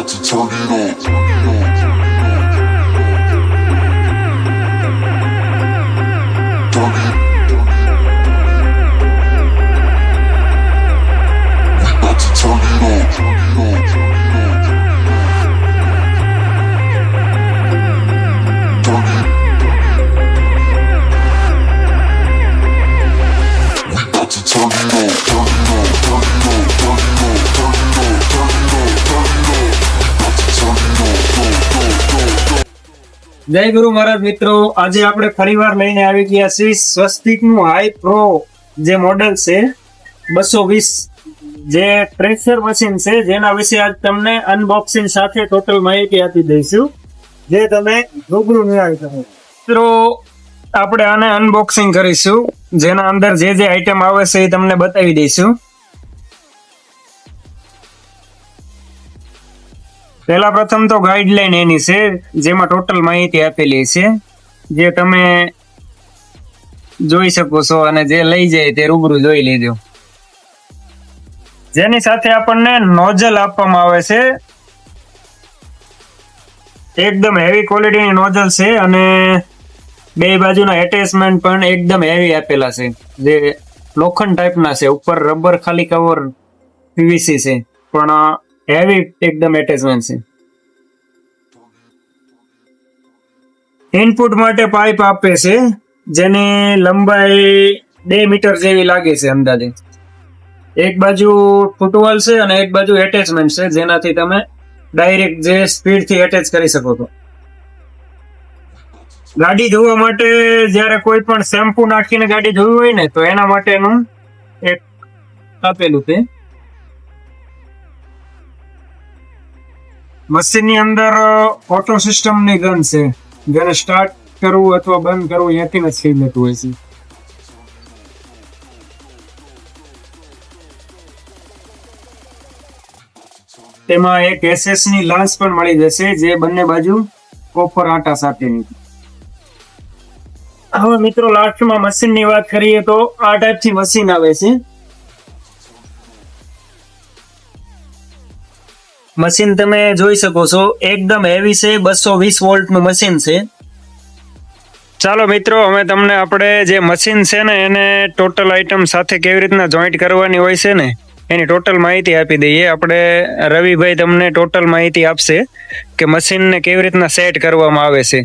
about to turn it on. Turn it. We about to turn it on. Turn it. We about to turn it on. Turn it on. Turn it on. Turn it on. Turn it on. Turn it on. Turn it on. We about to turn it on. Go. જય ગુરુ મહારાજ મિત્રો, આજે આપણે ફરીવાર લઈને આવી ગયા છીએ સ્વસ્તિકનું હાઈ પ્રો જે મોડેલ છે 220, જે ટ્રેસર મશીન છે, જેના વિશે આજ તમને અનબોક્સિંગ સાથે ટોટલ માહિતી આપી દઈશું, જે તમે રૂબરૂ નિહાળી શકો. મિત્રો આપણે આને અનબોક્સિંગ કરીશું, જેના અંદર જે જે આઈટમ આવે છે એ તમને બતાવી દઈશું. પહેલા પ્રથમ તો ગાઈડલાઈન એની છે, જેમાં ટોટલ માહિતી આપેલી છે, જે તમે જોઈ શકો છો, અને જે લઈ જાય તે રૂબરૂ જોઈ લેજો. જેની સાથે આપણને નોઝલ આપવામાં આવે છે, એકદમ હેવી ક્વોલિટીની નોઝલ છે, અને બે બાજુના એટેચમેન્ટ પણ એકદમ હેવી આપેલા છે, જે લોખંડ ટાઈપના છે. ઉપર રબર ખાલી કવર પીવીસી છે, પણ હેવી એકદમ એટેચમેન્ટ છે. ઇનપુટ માટે પાઇપ આપે છે, જેની લંબાઈ 2 મીટર જેવી લાગે છે અંદાજે. એક બાજુ ફૂટવોલ છે અને એક બાજુ એટેચમેન્ટ છે, જેનાથી તમે ડાયરેક્ટ જે સ્પીડ થી એટેચ કરી શકો છો. ગાડી ધોવા માટે જ્યારે કોઈ પણ શેમ્પુ નાખીને ગાડી ધોવી હોય ને, તો એના માટેનું એક આપેલું છે. મશીનની અંદર ઓટો સિસ્ટમની ગન છે, જેને સ્ટાર્ટ કરવું અથવા બંધ કરવું અહીંયાથી જ થઈ જતું હોય છે. તેમાં એક એસએસ ની લાંસ પણ મળી જશે, જે બંને બાજુ કોપર આટા સાથેની. હવે મિત્રો લાસ્ટમાં મશીનની વાત કરીએ તો આ ટાઈપથી મશીન આવે છે. મશીન તમે જોઈ શકો છો, એકદમ હેવી છે, 220 વોલ્ટનું મશીન છે. ચાલો મિત્રો, અમે તમને આપણે જે મશીન છે ને એને ટોટલ આઈટમ સાથે કેવી રીતના જોઈન્ટ કરવાની હોય છે ને એની ટોટલ માહિતી આપી દઈએ. આપણે રવિભાઈ તમને ટોટલ માહિતી આપશે કે મશીનને કેવી રીતના સેટ કરવામાં આવે છે.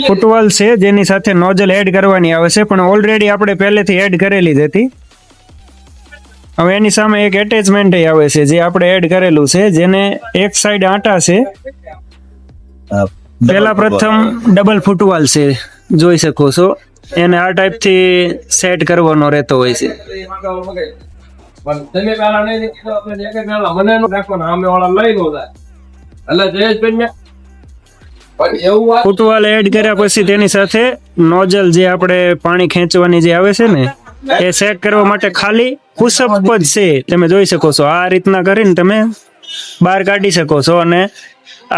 ફૂટવોલ છે, જેની સાથે નોઝલ એડ કરવાની આવે છે, પણ ઓલરેડી આપણે પહેલેથી એડ કરેલી જ હતી. હવે એની સામે એક એટેચમેન્ટ આવે છે, જે આપણે એડ કરેલું છે, જેને એક સાઈડ આટા છે. પહેલા પ્રથમ ડબલ ફૂટવોલ છે, જોઈ શકો છો, એને આ ટાઈપ થી સેટ કરવાનો રહેતો હોય છે. ફૂટવોલ એડ કર્યા પછી તેની સાથે નોઝલ જે આપણે પાણી ખેંચવાની જે આવે છે ને, એ સેટ કરવા માટે ખાલી પુશઅપ જ છે. તમે જોઈ શકો છો, આ રીતના કરીને તમે બહાર કાઢી શકો છો, અને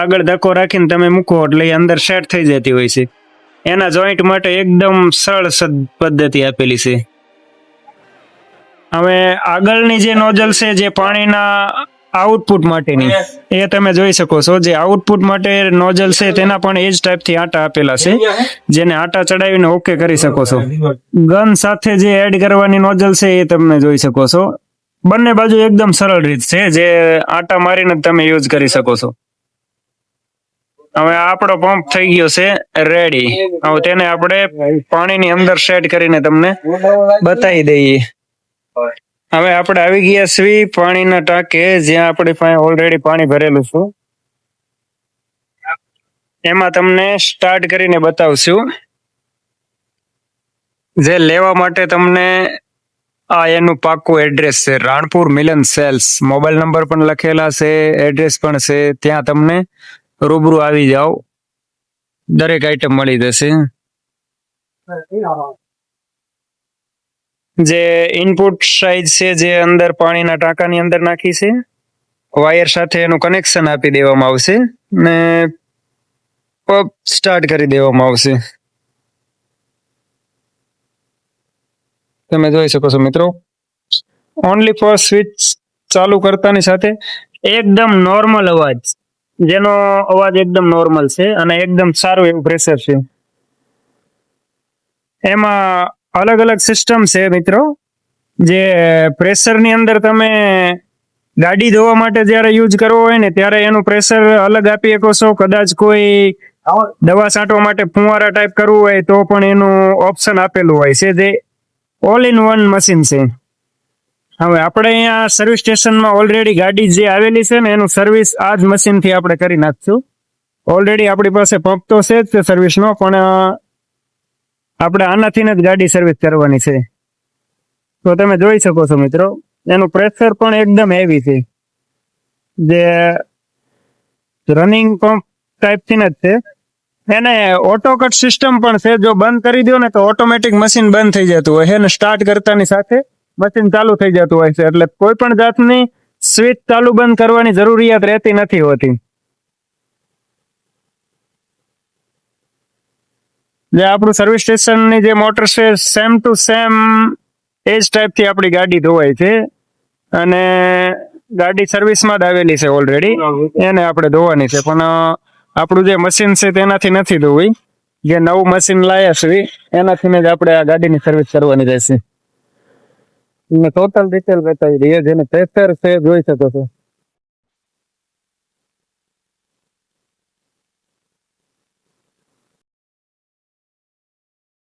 આગળ ધક્કો રાખીને તમે મૂકો એટલે એ અંદર સેટ થઈ જતી હોય છે. એના જોઈન્ટ માટે એકદમ સરળ પદ્ધતિ આપેલી છે. હવે આગળની જે નોઝલ છે, જે પાણીના આઉટપુટ માટેની, એ તમે જોઈ શકો છો. જે આઉટપુટ માટે નોઝલ છે, તેના પણ એ જ ટાઈપથી આટા આપેલા છે, જેને આટા ચડાવીને ઓકે કરી શકો છો. ગન સાથે જે એડ કરવાની નોઝલ છે, એ તમે જોઈ શકો છો. બંને બાજુ એકદમ સરળ રીત છે, જે આટા મારીને તમે યુઝ કરી શકો છો. હવે આપણો પંપ થઈ ગયો છે રેડી. હવે તેને આપણે પાણીની અંદર સેટ કરીને તમને બતાવી દઈએ. હવે આપણે આવી ગયા છીએ પાણીના ટાંકે, જ્યાં આપણી પાસે ઓલરેડી પાણી ભરેલું છે. એમાં તમને સ્ટાર્ટ કરીને બતાવશું. જે લેવા માટે તમને આ એનું પાક્કું એડ્રેસ છે, રાણપુર મિલન સેલ્સ. મોબાઈલ નંબર પણ લખેલા છે, એડ્રેસ પણ છે. ત્યાં તમને રૂબરૂ આવી જાઓ, દરેક આઈટમ મળી જશે. જે ઇનપુટ સાઇઝ છે, જે અંદર પાણીના ટાંકાની અંદર નાખી છે, વાયર સાથે એનું કનેક્શન આપી દેવામાં આવશે ને પંપ સ્ટાર્ટ કરી દેવામાં આવશે. તમે જોઈ શકો છો મિત્રો, ઓનલી ફોર સ્વિચ ચાલુ કરતાની સાથે એકદમ નોર્મલ અવાજ, જેનો અવાજ એકદમ નોર્મલ છે અને એકદમ સારું એવું પ્રેશર છે. એમાં અલગ અલગ સિસ્ટમ છે મિત્રો. જે પ્રેશરની અંદર તમે ગાડી ધોવા માટે જ્યારે યુઝ કરવો હોય ને ત્યારે એનું પ્રેશર અલગ આપી શકો છો. કદાચ કોઈ દવા છાંટવા માટે ફુવારા ટાઈપ કરવું હોય તો પણ એનું ઓપ્શન આપેલું હોય છે, જે ઓલ ઇન વન મશીન છે. હવે આપણે અહીંયા સર્વિસ સ્ટેશનમાં ઓલરેડી ગાડી જે આવેલી છે ને એનું સર્વિસ આ જ મશીનથી આપણે કરી નાખશું. ઓલરેડી આપણી પાસે પંપ તો છે જ તે સર્વિસનો, પણ આપણે આનાથી જ ગાડી સર્વિસ કરવાની છે. તો તમે જોઈ શકો છો મિત્રો, એનું પ્રેશર પણ એકદમ હેવી છે, જે રનિંગ પંપ ટાઈપથી જ છે. એને ઓટો કટ સિસ્ટમ પણ છે. જો બંધ કરી દો ને તો ઓટોમેટિક મશીન બંધ થઈ જતું હોય છે અને સ્ટાર્ટ કરતાની સાથે મશીન ચાલુ થઈ જતું હોય છે. એટલે કોઈ પણ જાતની સ્વિચ ચાલુ બંધ કરવાની જરૂરિયાત રહેતી નથી હોતી. જે આપણું સર્વિસ સ્ટેશનની જે મોટર છે સેમ ટુ સેમ એ જ ટાઈપથી આપણી ગાડી ધોવાય છે અને ગાડી સર્વિસમાં જ આવેલી છે ઓલરેડી, એને આપણે ધોવાની છે. પણ આપણું જે મશીન છે તેનાથી નથી ધોવી. જે નવું મશીન લાયા છે એનાથી જ આપણે આ ગાડીની સર્વિસ કરવાની રહેશે. ટોટલ ડિટેલ બતાવી દઈએ. જેને પ્રેશર છે જોઈ શકો છો.